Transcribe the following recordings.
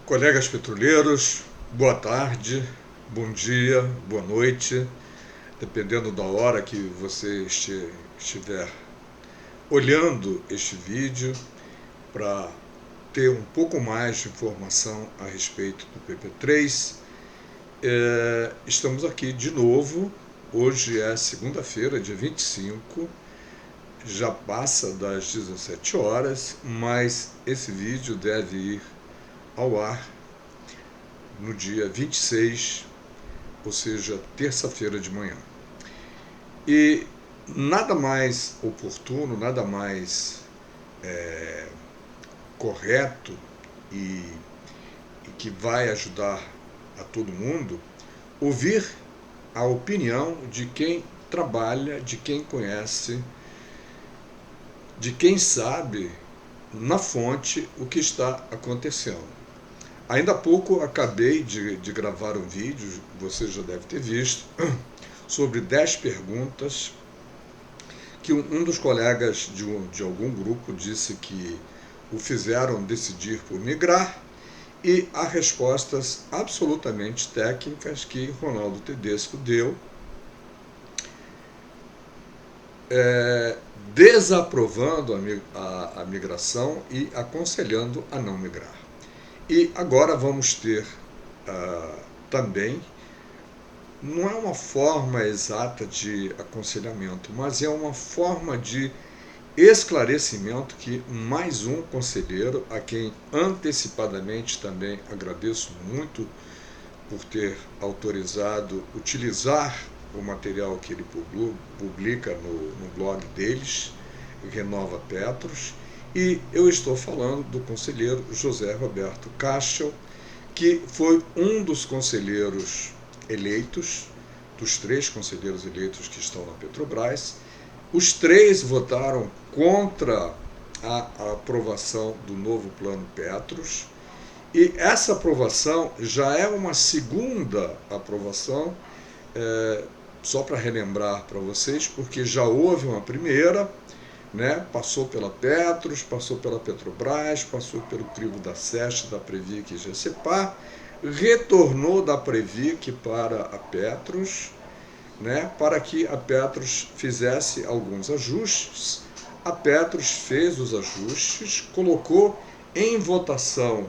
Colegas petroleiros, boa tarde, bom dia, boa noite, dependendo da hora que você estiver olhando este vídeo para ter um pouco mais de informação a respeito do PP3. Estamos aqui de novo, hoje é segunda-feira, dia 25, já passa das 17 horas, mas esse vídeo deve ir ao ar no dia 26, ou seja, terça-feira de manhã. E nada mais oportuno, nada mais correto e que vai ajudar a todo mundo, ouvir a opinião de quem trabalha, de quem conhece, de quem sabe na fonte o que está acontecendo. Ainda há pouco acabei de gravar um vídeo, você já deve ter visto, sobre 10 perguntas que um dos colegas de algum grupo disse que o fizeram decidir por migrar, e há respostas absolutamente técnicas que Ronaldo Tedesco deu, desaprovando a migração e aconselhando a não migrar. E agora vamos ter também, não é uma forma exata de aconselhamento, mas é uma forma de esclarecimento que mais um conselheiro, a quem antecipadamente também agradeço muito por ter autorizado utilizar o material que ele publica no blog deles, Renova Petros, e eu estou falando do conselheiro José Roberto Castro, que foi um dos conselheiros eleitos, dos 3 conselheiros eleitos que estão na Petrobras. Os 3 votaram contra a aprovação do novo Plano Petros, e essa aprovação já é uma segunda aprovação, só para relembrar para vocês, porque já houve uma primeira, né? Passou pela Petros, passou pela Petrobras, passou pelo crivo da SEST, da Previc e GCPA, retornou da Previc para a Petros, né, para que a Petros fizesse alguns ajustes. A Petros fez os ajustes, colocou em votação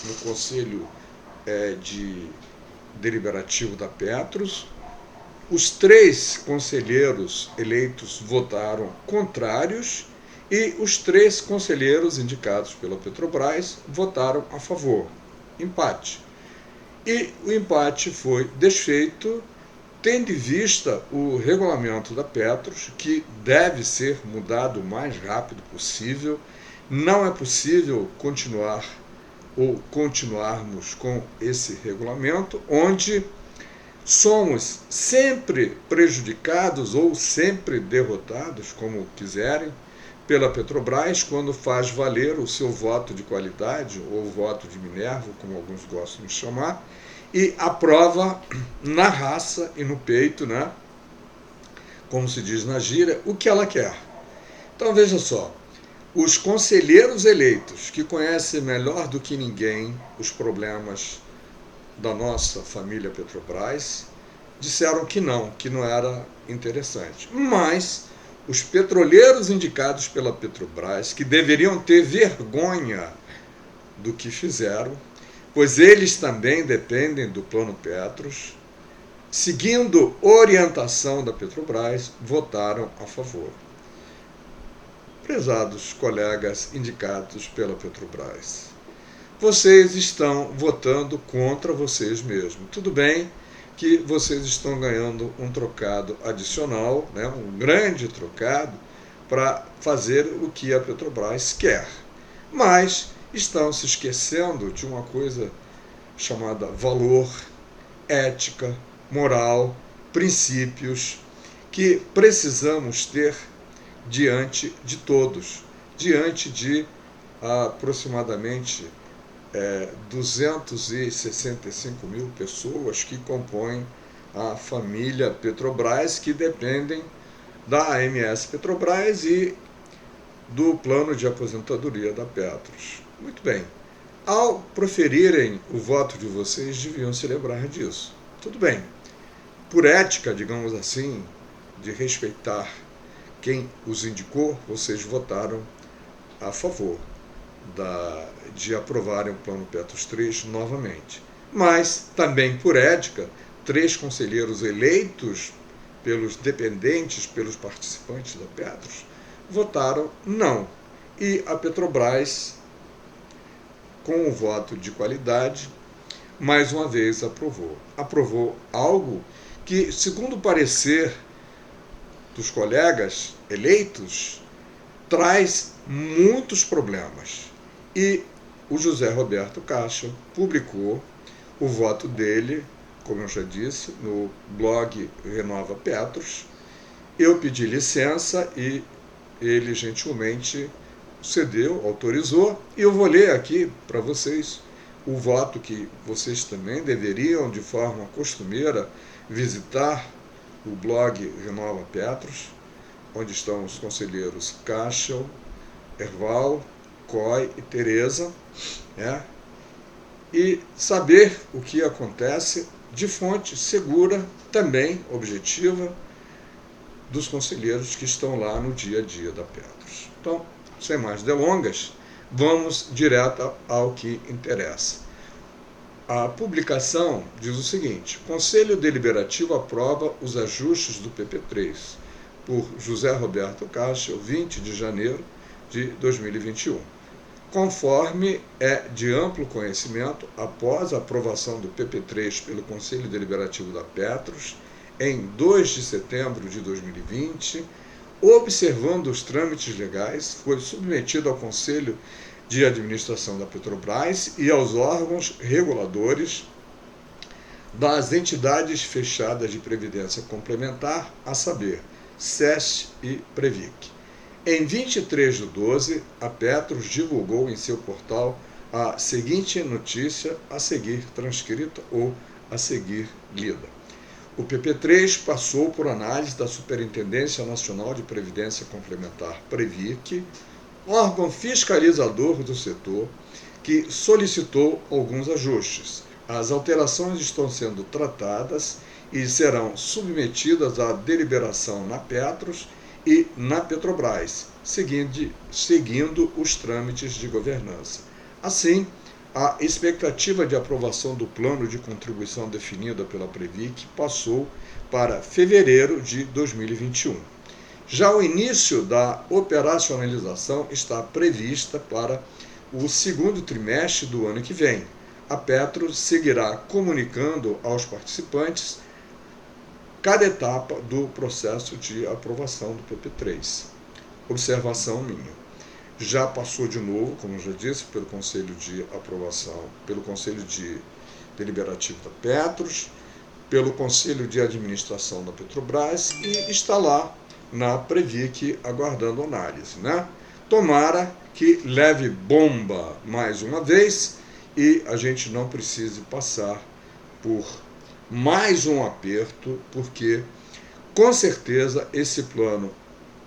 no Conselho Deliberativo da Petros. Os 3 conselheiros eleitos votaram contrários e os 3 conselheiros indicados pela Petrobras votaram a favor. Empate. E o empate foi desfeito, tendo em vista o regulamento da Petros, que deve ser mudado o mais rápido possível. Não é possível continuarmos com esse regulamento, onde somos sempre prejudicados ou sempre derrotados, como quiserem, pela Petrobras, quando faz valer o seu voto de qualidade, ou voto de Minerva, como alguns gostam de chamar, e aprova na raça e no peito, né, como se diz na gíria, o que ela quer. Então veja só, os conselheiros eleitos, que conhecem melhor do que ninguém os problemas da nossa família Petrobras, disseram que não era interessante. Mas os petroleiros indicados pela Petrobras, que deveriam ter vergonha do que fizeram, pois eles também dependem do Plano Petros, seguindo orientação da Petrobras, votaram a favor. Prezados colegas indicados pela Petrobras, vocês estão votando contra vocês mesmos. Tudo bem que vocês estão ganhando um trocado adicional, né, um grande trocado, para fazer o que a Petrobras quer. Mas estão se esquecendo de uma coisa chamada valor, ética, moral, princípios, que precisamos ter diante de todos, diante de aproximadamente 265 mil pessoas que compõem a família Petrobras, que dependem da AMS Petrobras e do plano de aposentadoria da Petros. Muito bem, Ao proferirem o voto de vocês, deviam se lembrar disso. Tudo bem. Por ética, digamos assim, de respeitar quem os indicou, vocês votaram a favor de aprovarem o Plano Petros 3 novamente. Mas, também por ética, 3 conselheiros eleitos pelos dependentes, pelos participantes da Petros, votaram não. E a Petrobras, com o voto de qualidade, mais uma vez aprovou. Aprovou algo que, segundo o parecer dos colegas eleitos, traz muitos problemas. E o José Roberto Caixa publicou o voto dele, como eu já disse, no blog Renova Petros. Eu pedi licença e ele gentilmente cedeu, autorizou, e eu vou ler aqui para vocês o voto que vocês também deveriam, de forma costumeira, visitar o blog Renova Petros, onde estão os conselheiros Caixa, Erval, Coy e Tereza, e saber o que acontece de fonte segura, também objetiva, dos conselheiros que estão lá no dia a dia da Petros. Então, sem mais delongas, vamos direto ao que interessa. A publicação diz o seguinte: Conselho Deliberativo aprova os ajustes do PP3, por José Roberto Caixa, 20 de janeiro de 2021. Conforme é de amplo conhecimento, após a aprovação do PP3 pelo Conselho Deliberativo da Petros, em 2 de setembro de 2020, observando os trâmites legais, foi submetido ao Conselho de Administração da Petrobras e aos órgãos reguladores das entidades fechadas de previdência complementar, a saber, SES e Previc. Em 23 de 12, a Petros divulgou em seu portal a seguinte notícia, a seguir transcrita ou a seguir lida. O PP3 passou por análise da Superintendência Nacional de Previdência Complementar, Previc, órgão fiscalizador do setor, que solicitou alguns ajustes. As alterações estão sendo tratadas e serão submetidas à deliberação na Petros e na Petrobras, seguindo os trâmites de governança. Assim, a expectativa de aprovação do plano de contribuição definida pela Previc passou para fevereiro de 2021. Já o início da operacionalização está prevista para o segundo trimestre do ano que vem. A Petros seguirá comunicando aos participantes cada etapa do processo de aprovação do PP3. Observação minha. Já passou de novo, como eu já disse, pelo Conselho de Aprovação, pelo Conselho de Deliberativo da Petros, pelo Conselho de Administração da Petrobras e está lá na Previc aguardando análise, Tomara que leve bomba mais uma vez e a gente não precise passar por mais um aperto, porque com certeza esse plano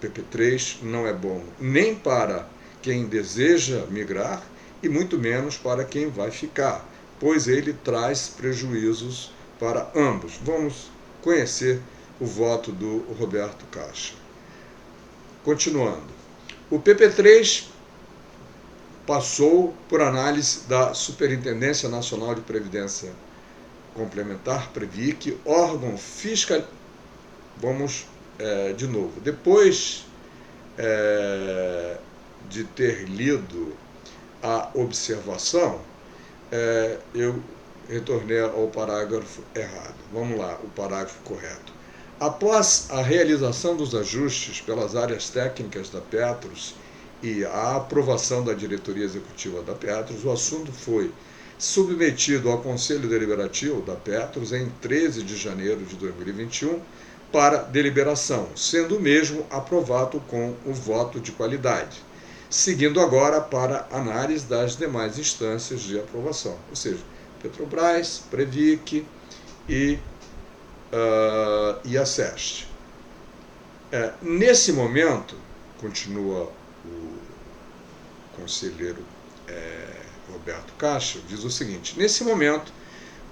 PP3 não é bom nem para quem deseja migrar e muito menos para quem vai ficar, pois ele traz prejuízos para ambos. Vamos conhecer o voto do Roberto Caixa. Continuando, o PP3 passou por análise da Superintendência Nacional de Previdência Complementar, Previc, órgão fiscal. Vamos de novo. Depois de ter lido a observação, eu retornei ao parágrafo errado. Vamos lá, o parágrafo correto. Após a realização dos ajustes pelas áreas técnicas da Petros e a aprovação da diretoria executiva da Petros, o assunto foi submetido ao Conselho Deliberativo da Petros em 13 de janeiro de 2021 para deliberação, sendo o mesmo aprovado com o voto de qualidade, seguindo agora para análise das demais instâncias de aprovação, ou seja, Petrobras, Previc e a SEST. Nesse momento, continua o conselheiro Roberto Castro diz o seguinte: nesse momento,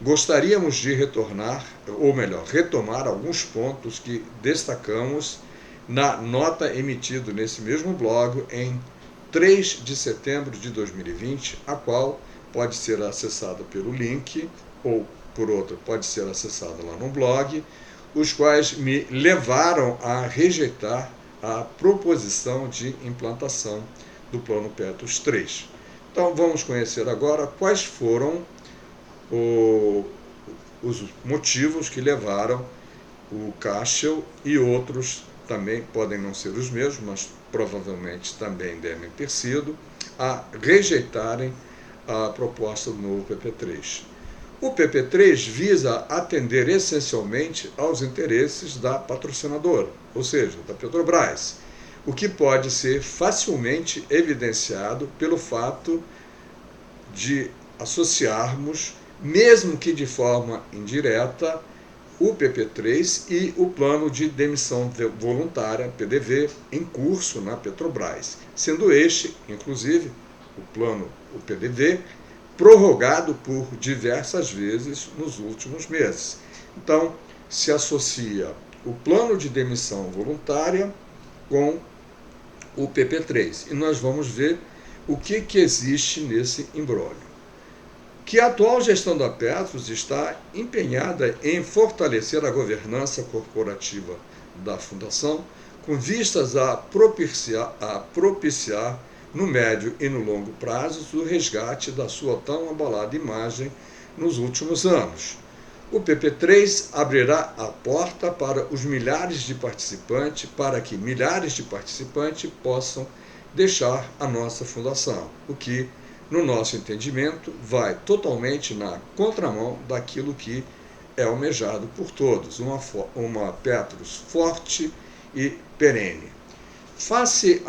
gostaríamos de retomar alguns pontos que destacamos na nota emitida nesse mesmo blog em 3 de setembro de 2020, a qual pode ser acessada pelo link ou por outro pode ser acessada lá no blog, os quais me levaram a rejeitar a proposição de implantação do Plano Petros 3. Então vamos conhecer agora quais foram os motivos que levaram o Castro e outros, também podem não ser os mesmos, mas provavelmente também devem ter sido, a rejeitarem a proposta do novo PP3. O PP3 visa atender essencialmente aos interesses da patrocinadora, ou seja, da Petrobras, o que pode ser facilmente evidenciado pelo fato de associarmos, mesmo que de forma indireta, o PP3 e o Plano de Demissão Voluntária, PDV, em curso na Petrobras, sendo este, inclusive, o PDV, prorrogado por diversas vezes nos últimos meses. Então, se associa o Plano de Demissão Voluntária com o PP3. E nós vamos ver o que existe nesse imbróglio. Que a atual gestão da Petros está empenhada em fortalecer a governança corporativa da Fundação, com vistas a propiciar no médio e no longo prazo o resgate da sua tão abalada imagem nos últimos anos. O PP3 abrirá a porta para que milhares de participantes possam deixar a nossa fundação, o que, no nosso entendimento, vai totalmente na contramão daquilo que é almejado por todos, uma Petros forte e perene. Face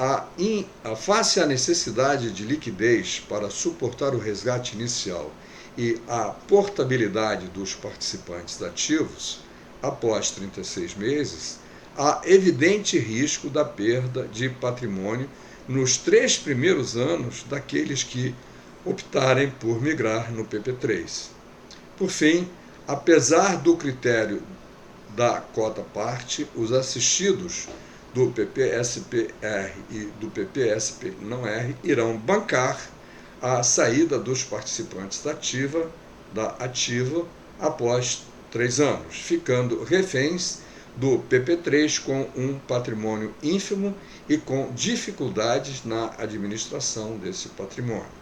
à necessidade de liquidez para suportar o resgate inicial e a portabilidade dos participantes ativos, após 36 meses, há evidente risco da perda de patrimônio nos 3 primeiros anos daqueles que optarem por migrar no PP3. Por fim, apesar do critério da cota-parte, os assistidos do PPSP-R e do PPSP-não-R irão bancar a saída dos participantes da ativa após 3 anos, ficando reféns do PP3 com um patrimônio ínfimo e com dificuldades na administração desse patrimônio.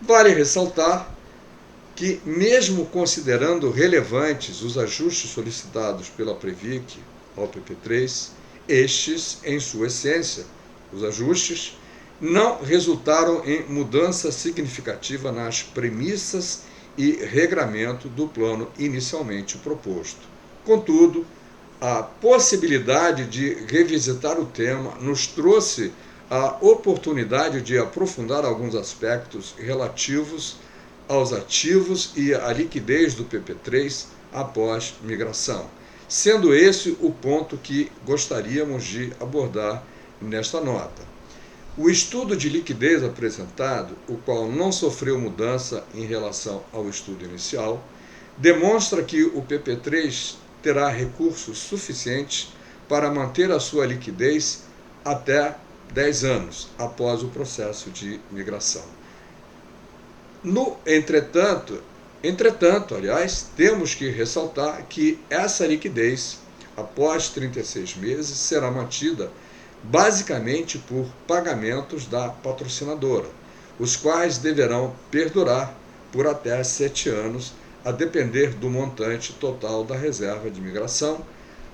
Vale ressaltar que, mesmo considerando relevantes os ajustes solicitados pela Previc ao PP3, estes, em sua essência, os ajustes, não resultaram em mudança significativa nas premissas e regramento do plano inicialmente proposto. Contudo, a possibilidade de revisitar o tema nos trouxe a oportunidade de aprofundar alguns aspectos relativos aos ativos e à liquidez do PP3 após migração, sendo esse o ponto que gostaríamos de abordar nesta nota. O estudo de liquidez apresentado, o qual não sofreu mudança em relação ao estudo inicial, demonstra que o PP3 terá recursos suficientes para manter a sua liquidez até 10 anos após o processo de migração. Entretanto, temos que ressaltar que essa liquidez, após 36 meses, será mantida basicamente por pagamentos da patrocinadora, os quais deverão perdurar por até 7 anos, a depender do montante total da reserva de migração,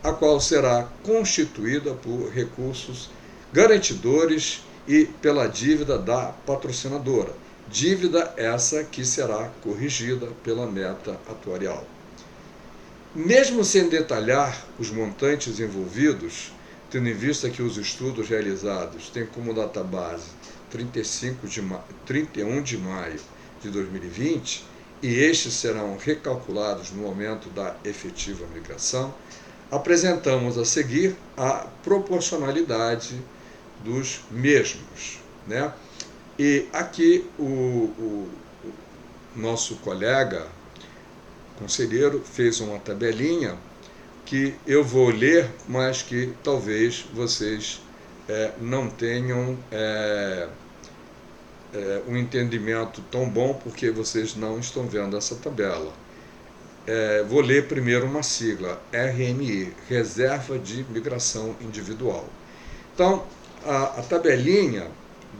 a qual será constituída por recursos garantidores e pela dívida da patrocinadora, dívida essa que será corrigida pela meta atuarial. Mesmo sem detalhar os montantes envolvidos, tendo em vista que os estudos realizados têm como database 31 de maio de 2020, e estes serão recalculados no momento da efetiva migração, apresentamos a seguir a proporcionalidade dos mesmos, né? E aqui nosso colega conselheiro fez uma tabelinha que eu vou ler, mas que talvez vocês não tenham um entendimento tão bom, porque vocês não estão vendo essa tabela. Vou ler primeiro uma sigla, RMI, Reserva de Migração Individual. Então, a tabelinha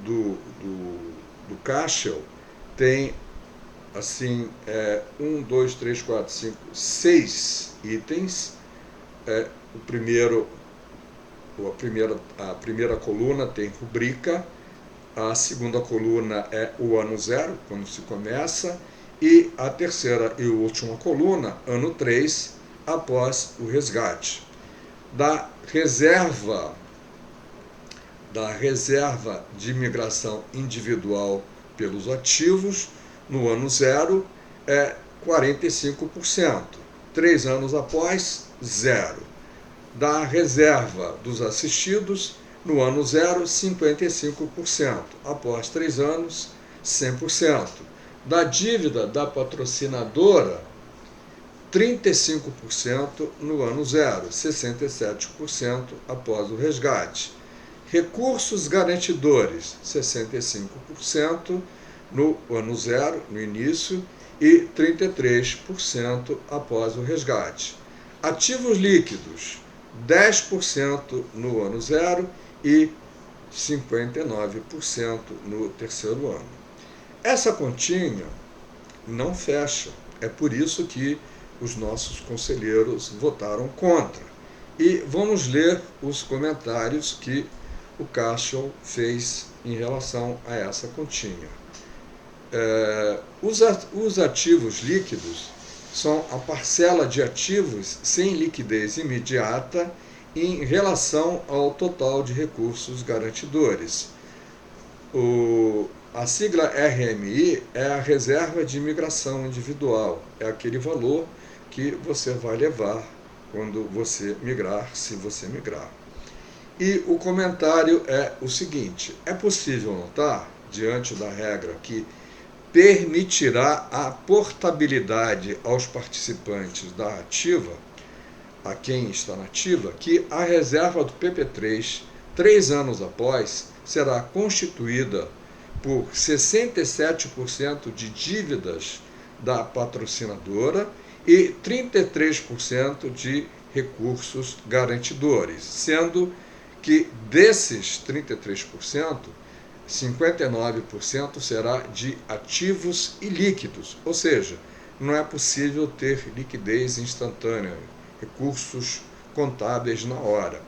do Cashel tem assim, 1, 2, 3, 4, 5, 6 itens. A primeira coluna tem rubrica, a segunda coluna é o ano zero, quando se começa, e a terceira e última coluna, ano 3, após o resgate. Da reserva de migração individual pelos ativos, no ano zero, é 45%. 3 anos após, zero. Da reserva dos assistidos, no ano zero, 55%. Após 3 anos, 100%. Da dívida da patrocinadora, 35% no ano zero, 67% após o resgate. Recursos garantidores, 65% no ano zero, no início, e 33% após o resgate. Ativos líquidos, 10% no ano zero e 59% no terceiro ano. Essa continha não fecha, é por isso que os nossos conselheiros votaram contra. E vamos ler os comentários que o Cashel fez em relação a essa continha. Os ativos líquidos são a parcela de ativos sem liquidez imediata em relação ao total de recursos garantidores. A sigla RMI é a reserva de migração individual, é aquele valor que você vai levar quando você migrar, se você migrar. E o comentário é o seguinte: é possível notar, diante da regra que permitirá a portabilidade aos participantes da ativa, a quem está na ativa, que a reserva do PP3, 3 anos após, será constituída por 67% de dívidas da patrocinadora e 33% de recursos garantidores, sendo que desses 33%, 59% será de ativos ilíquidos, ou seja, não é possível ter liquidez instantânea, recursos contábeis na hora.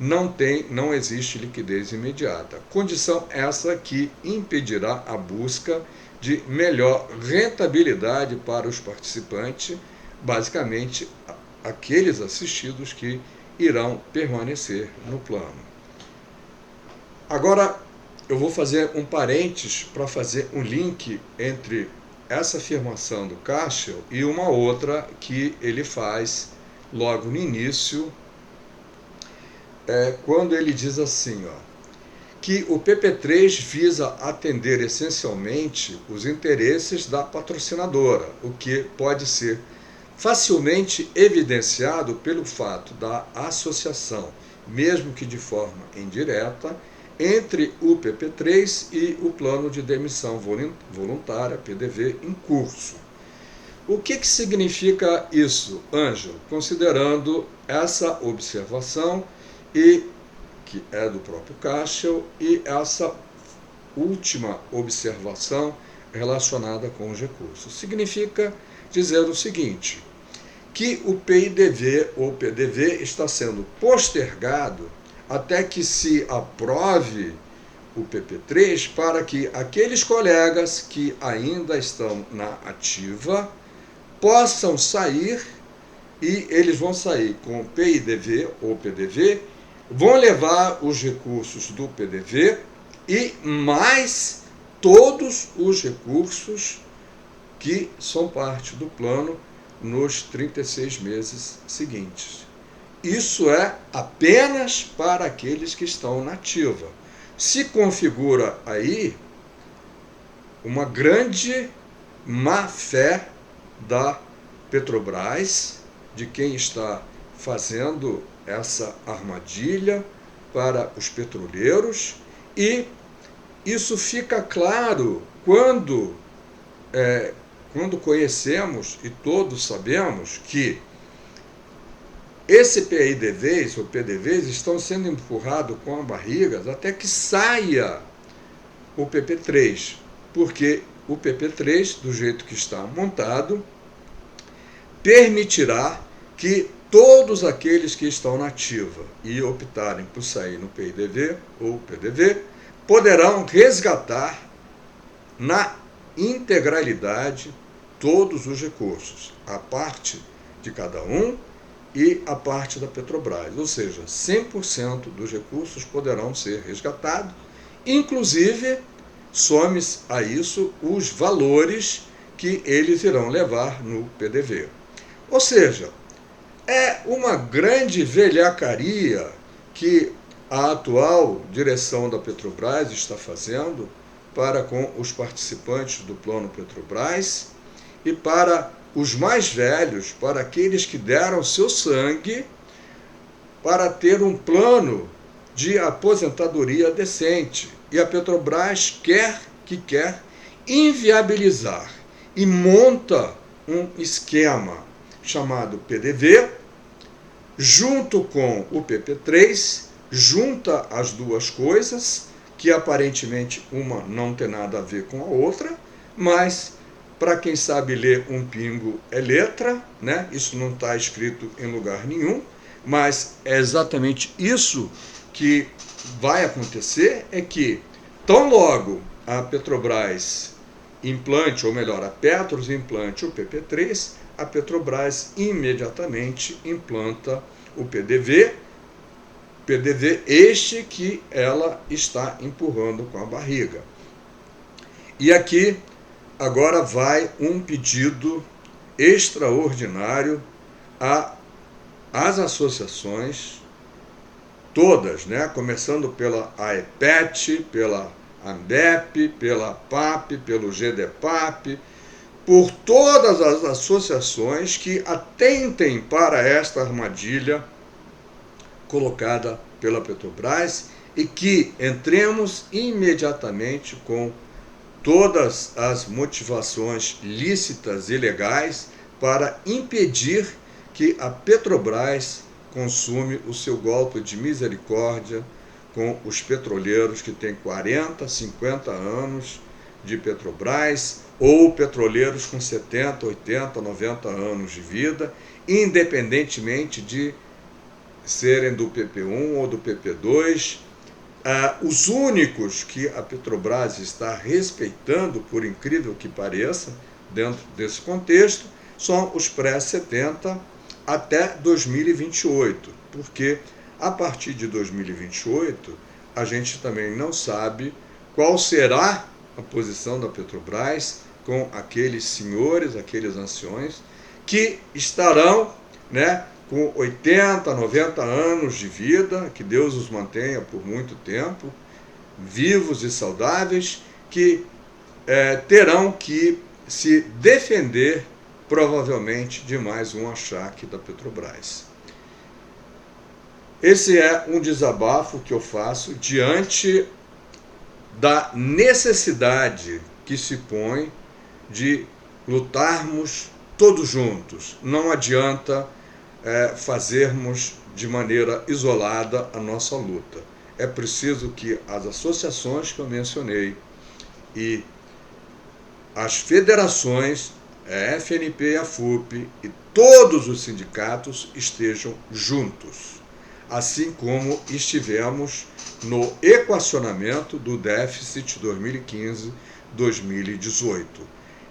Não existe liquidez imediata. Condição essa que impedirá a busca de melhor rentabilidade para os participantes, basicamente aqueles assistidos que irão permanecer no plano. Agora, eu vou fazer um parênteses para fazer um link entre essa afirmação do Cashel e uma outra que ele faz logo no início, quando ele diz assim, que o PP3 visa atender essencialmente os interesses da patrocinadora, o que pode ser facilmente evidenciado pelo fato da associação, mesmo que de forma indireta, entre o PP3 e o Plano de Demissão Voluntária, PDV, em curso. O que significa isso, Ângelo? Considerando essa observação, e que é do próprio Cashel, e essa última observação relacionada com os recursos. Significa dizer o seguinte, que o PIDV ou PDV está sendo postergado até que se aprove o PP3 para que aqueles colegas que ainda estão na ativa possam sair, e eles vão sair com PIDV ou PDV, vão levar os recursos do PDV e mais todos os recursos que são parte do plano nos 36 meses seguintes. Isso é apenas para aqueles que estão na ativa. Se configura aí uma grande má fé da Petrobras, de quem está fazendo essa armadilha para os petroleiros, e isso fica claro quando conhecemos e todos sabemos que esse PIDVs ou PDVs estão sendo empurrados com a barriga até que saia o PP3, porque o PP3, do jeito que está montado, permitirá que todos aqueles que estão na ativa e optarem por sair no PIDV ou PDV poderão resgatar na integralidade todos os recursos, a parte de cada um e a parte da Petrobras, ou seja, 100% dos recursos poderão ser resgatados, inclusive some-se a isso os valores que eles irão levar no PDV. Ou seja, é uma grande velhacaria que a atual direção da Petrobras está fazendo para com os participantes do Plano Petrobras e para os mais velhos, para aqueles que deram seu sangue para ter um plano de aposentadoria decente. E a Petrobras quer inviabilizar e monta um esquema chamado PDV, junto com o PP3, junta as duas coisas, que aparentemente uma não tem nada a ver com a outra, mas para quem sabe ler um pingo é letra, né? Isso não está escrito em lugar nenhum, mas é exatamente isso que vai acontecer, é que tão logo a Petrobras implante, ou melhor, a Petros implante o PP3, a Petrobras imediatamente implanta o PDV este que ela está empurrando com a barriga. E aqui agora vai um pedido extraordinário às associações todas, né? Começando pela AEPET, pela ANBEP, pela PAP, pelo GDPAP, por todas as associações que atentem para esta armadilha colocada pela Petrobras e que entremos imediatamente com todas as motivações lícitas e legais para impedir que a Petrobras consume o seu golpe de misericórdia com os petroleiros que têm 40, 50 anos de Petrobras, ou petroleiros com 70, 80, 90 anos de vida, independentemente de serem do PP1 ou do PP2. Os únicos que a Petrobras está respeitando, por incrível que pareça, dentro desse contexto, são os pré-70 até 2028, porque a partir de 2028 a gente também não sabe qual será a posição da Petrobras com aqueles senhores, aqueles anciões que estarão, né, com 80, 90 anos de vida, que Deus os mantenha por muito tempo, vivos e saudáveis, que terão que se defender provavelmente de mais um achaque da Petrobras. Esse é um desabafo que eu faço diante da necessidade que se põe de lutarmos todos juntos. Não adianta fazermos de maneira isolada a nossa luta. É preciso que as associações que eu mencionei e as federações, a FNP e a FUP e todos os sindicatos estejam juntos, assim como estivemos no equacionamento do déficit 2015-2018.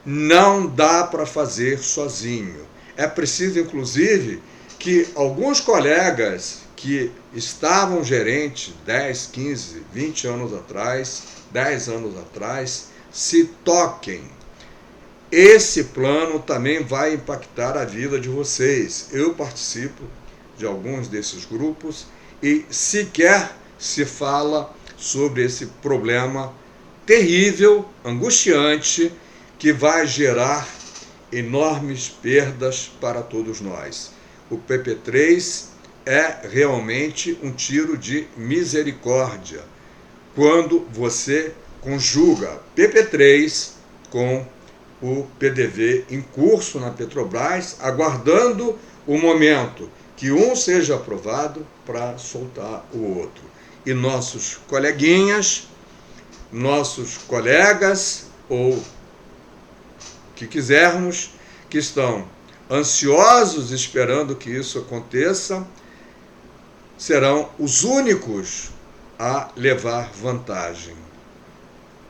Não dá para fazer sozinho. É preciso, inclusive, que alguns colegas que estavam gerentes 10, 15, 20 anos atrás, 10 anos atrás, se toquem. Esse plano também vai impactar a vida de vocês. Eu participo de alguns desses grupos e sequer se fala sobre esse problema terrível, angustiante, que vai gerar enormes perdas para todos nós. O PP3 é realmente um tiro de misericórdia quando você conjuga PP3 com o PDV em curso na Petrobras, aguardando o momento que um seja aprovado para soltar o outro. E nossos coleguinhas, nossos colegas, ou que quisermos, que estão ansiosos esperando que isso aconteça, serão os únicos a levar vantagem.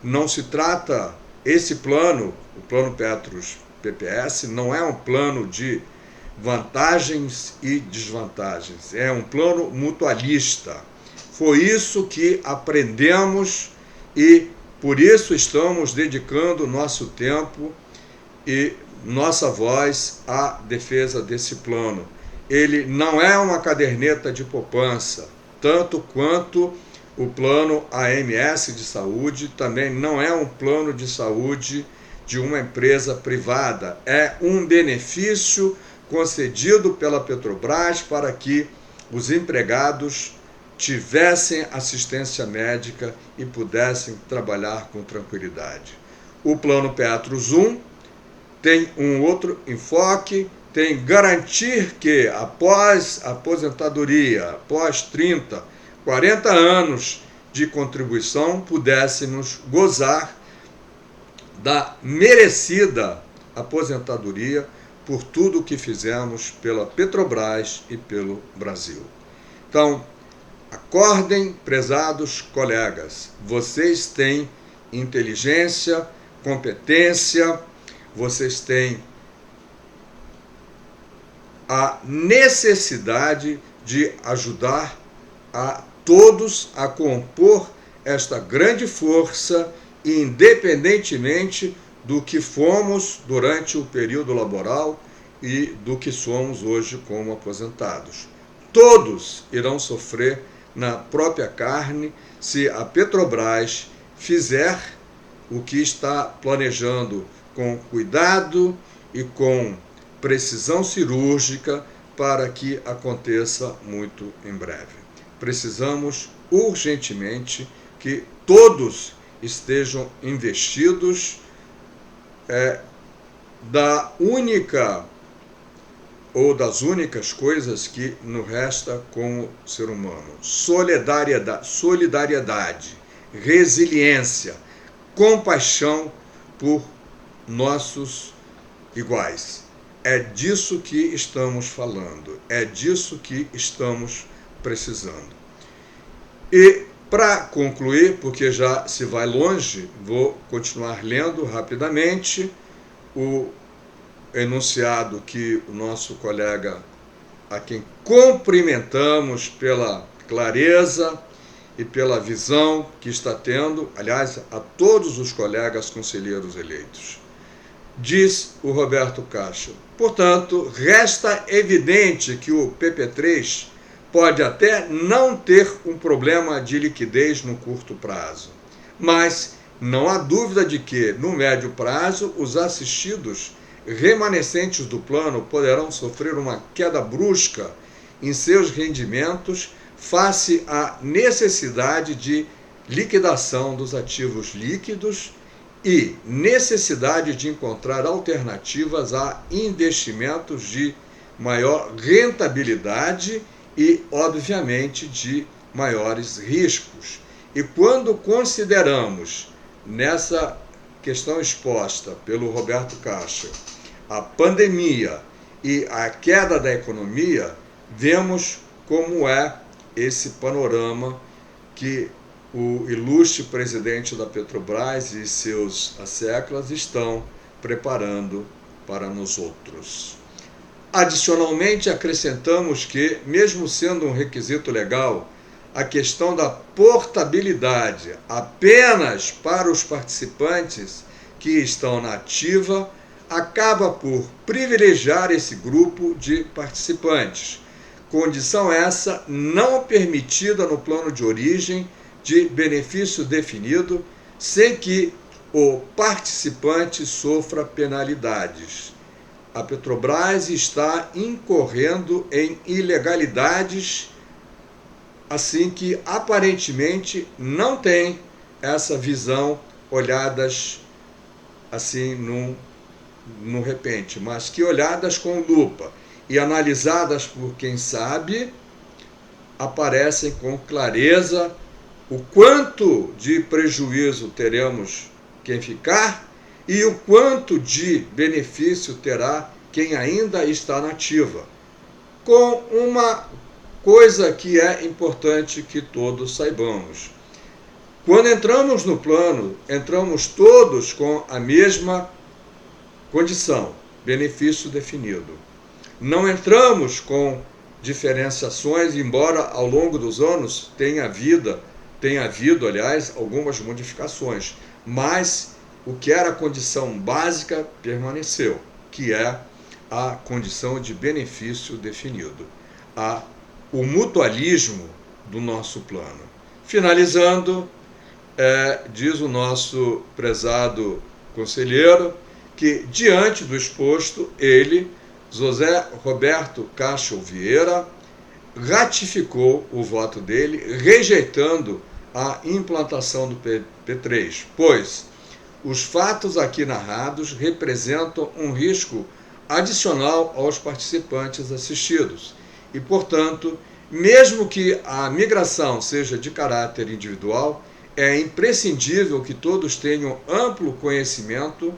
Não se trata, esse plano, o Plano Petros PPS, não é um plano de vantagens e desvantagens, é um plano mutualista. Foi isso que aprendemos e por isso estamos dedicando nosso tempo e nossa voz à defesa desse plano. Ele não é uma caderneta de poupança, tanto quanto o plano AMS de saúde, também não é um plano de saúde de uma empresa privada, é um benefício concedido pela Petrobras para que os empregados tivessem assistência médica e pudessem trabalhar com tranquilidade. O plano Petros 1 tem um outro enfoque, tem garantir que após a aposentadoria, após 30, 40 anos de contribuição, pudéssemos gozar da merecida aposentadoria por tudo o que fizemos pela Petrobras e pelo Brasil. Então, acordem, prezados colegas, vocês têm inteligência, competência, vocês têm a necessidade de ajudar a todos a compor esta grande força, independentemente do que fomos durante o período laboral e do que somos hoje como aposentados. Todos irão sofrer na própria carne se a Petrobras fizer o que está planejando com cuidado e com precisão cirúrgica para que aconteça muito em breve. Precisamos urgentemente que todos estejam investidos da única ou das únicas coisas que nos resta como ser humano: solidariedade, resiliência, compaixão por nossos iguais. É disso que estamos falando, é disso que estamos precisando. E para concluir, porque já se vai longe, vou continuar lendo rapidamente o enunciado que o nosso colega, a quem cumprimentamos pela clareza e pela visão que está tendo, aliás, a todos os colegas conselheiros eleitos. Diz o Roberto Caixa: portanto, resta evidente que o PP3 pode até não ter um problema de liquidez no curto prazo, mas não há dúvida de que, no médio prazo, os assistidos remanescentes do plano poderão sofrer uma queda brusca em seus rendimentos face à necessidade de liquidação dos ativos líquidos e necessidade de encontrar alternativas a investimentos de maior rentabilidade e, obviamente, de maiores riscos. E quando consideramos, nessa questão exposta pelo Roberto Caixa, a pandemia e a queda da economia, vemos como é esse panorama que o ilustre presidente da Petrobras e seus asseclas estão preparando para nós outros. Adicionalmente, acrescentamos que, mesmo sendo um requisito legal, a questão da portabilidade apenas para os participantes que estão na ativa acaba por privilegiar esse grupo de participantes, condição essa não permitida no plano de origem de benefício definido, sem que o participante sofra penalidades. A Petrobras está incorrendo em ilegalidades, assim que aparentemente não tem essa visão olhadas assim no repente, mas que olhadas com lupa e analisadas por quem sabe, aparecem com clareza o quanto de prejuízo teremos quem ficar e o quanto de benefício terá quem ainda está na ativa. Com uma coisa que é importante que todos saibamos. Quando entramos no plano, entramos todos com a mesma condição, benefício definido. Não entramos com diferenciações, embora ao longo dos anos tenha havido, aliás, algumas modificações, mas o que era a condição básica permaneceu, que é a condição de benefício definido, o mutualismo do nosso plano. Finalizando, diz o nosso prezado conselheiro que, diante do exposto, ele, José Roberto Cacho Vieira, ratificou o voto dele, rejeitando a implantação do P3, pois os fatos aqui narrados representam um risco adicional aos participantes assistidos e, portanto, mesmo que a migração seja de caráter individual, é imprescindível que todos tenham amplo conhecimento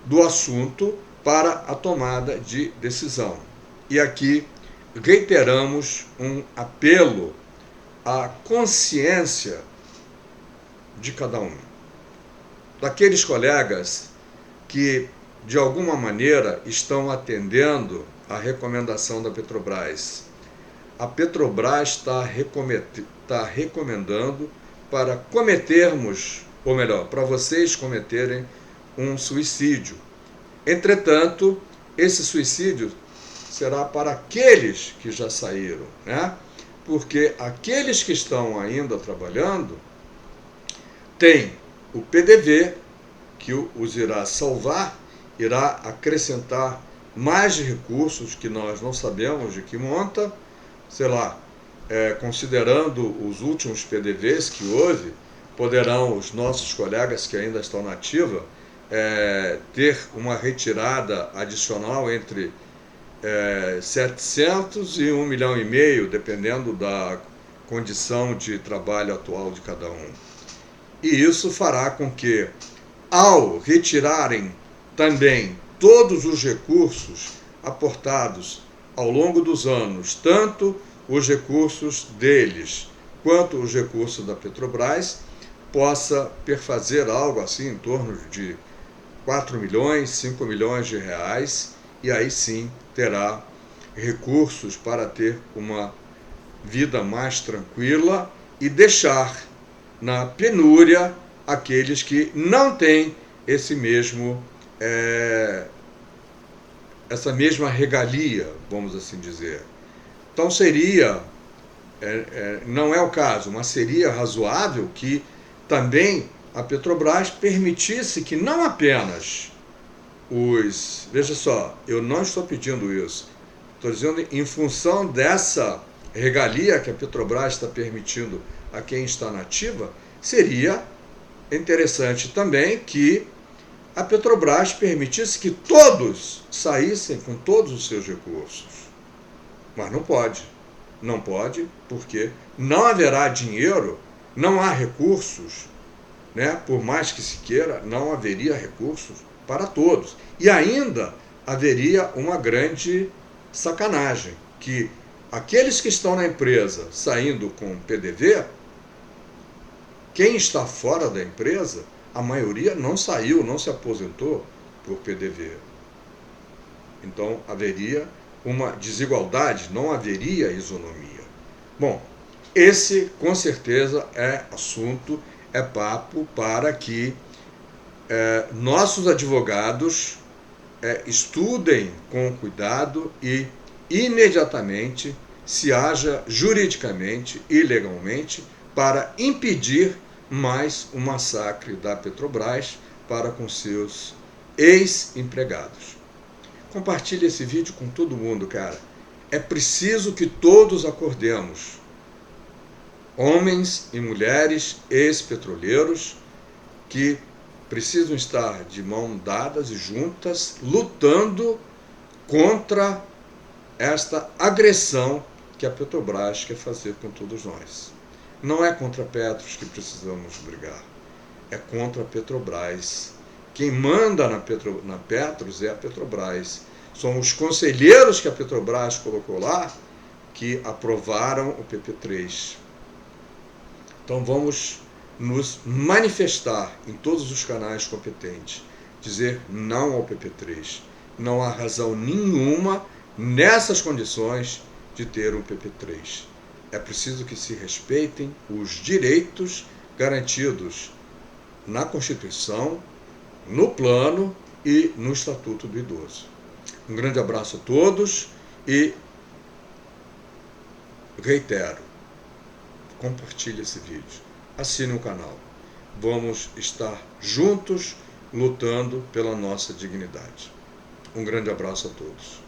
do assunto para a tomada de decisão. E aqui reiteramos um apelo à consciência de cada um. Daqueles colegas que, de alguma maneira, estão atendendo à recomendação da Petrobras. A Petrobras está recomendando para cometermos, ou melhor, para vocês cometerem um suicídio. Entretanto, esse suicídio será para aqueles que já saíram, né? Porque aqueles que estão ainda trabalhando têm o PDV, que os irá salvar, irá acrescentar mais recursos que nós não sabemos de que monta, sei lá, considerando os últimos PDVs que houve, poderão os nossos colegas que ainda estão na ativa ter uma retirada adicional entre 700 e 1,5 milhão, dependendo da condição de trabalho atual de cada um. E isso fará com que, ao retirarem também todos os recursos aportados ao longo dos anos, tanto os recursos deles quanto os recursos da Petrobras, possa perfazer algo assim em torno de 4 milhões, 5 milhões de reais, e aí sim terá recursos para ter uma vida mais tranquila e deixar na penúria aqueles que não têm essa mesma regalia, vamos assim dizer. Então seria, não é o caso, mas seria razoável que também a Petrobras permitisse que não apenas veja só, eu não estou pedindo isso, estou dizendo em função dessa regalia que a Petrobras está permitindo a quem está na ativa, seria interessante também que a Petrobras permitisse que todos saíssem com todos os seus recursos. Mas não pode. Não pode, porque não haverá dinheiro, não há recursos, né? Por mais que se queira, não haveria recursos para todos. E ainda haveria uma grande sacanagem, que aqueles que estão na empresa saindo com PDV, quem está fora da empresa, a maioria não saiu, não se aposentou por PDV. Então haveria uma desigualdade, não haveria isonomia. Bom, esse com certeza é assunto, é papo para que nossos advogados estudem com cuidado e imediatamente se haja juridicamente e legalmente para impedir mais um massacre da Petrobras, para com seus ex-empregados. Compartilhe esse vídeo com todo mundo, cara. É preciso que todos acordemos. Homens e mulheres ex-petroleiros que precisam estar de mãos dadas e juntas, lutando contra esta agressão que a Petrobras quer fazer com todos nós. Não é contra a Petros que precisamos brigar, é contra a Petrobras. Quem manda na Petros é a Petrobras. São os conselheiros que a Petrobras colocou lá que aprovaram o PP3. Então vamos nos manifestar em todos os canais competentes, dizer não ao PP3. Não há razão nenhuma nessas condições de ter um PP3. É preciso que se respeitem os direitos garantidos na Constituição, no Plano e no Estatuto do Idoso. Um grande abraço a todos e reitero, compartilhe esse vídeo, assine o canal. Vamos estar juntos lutando pela nossa dignidade. Um grande abraço a todos.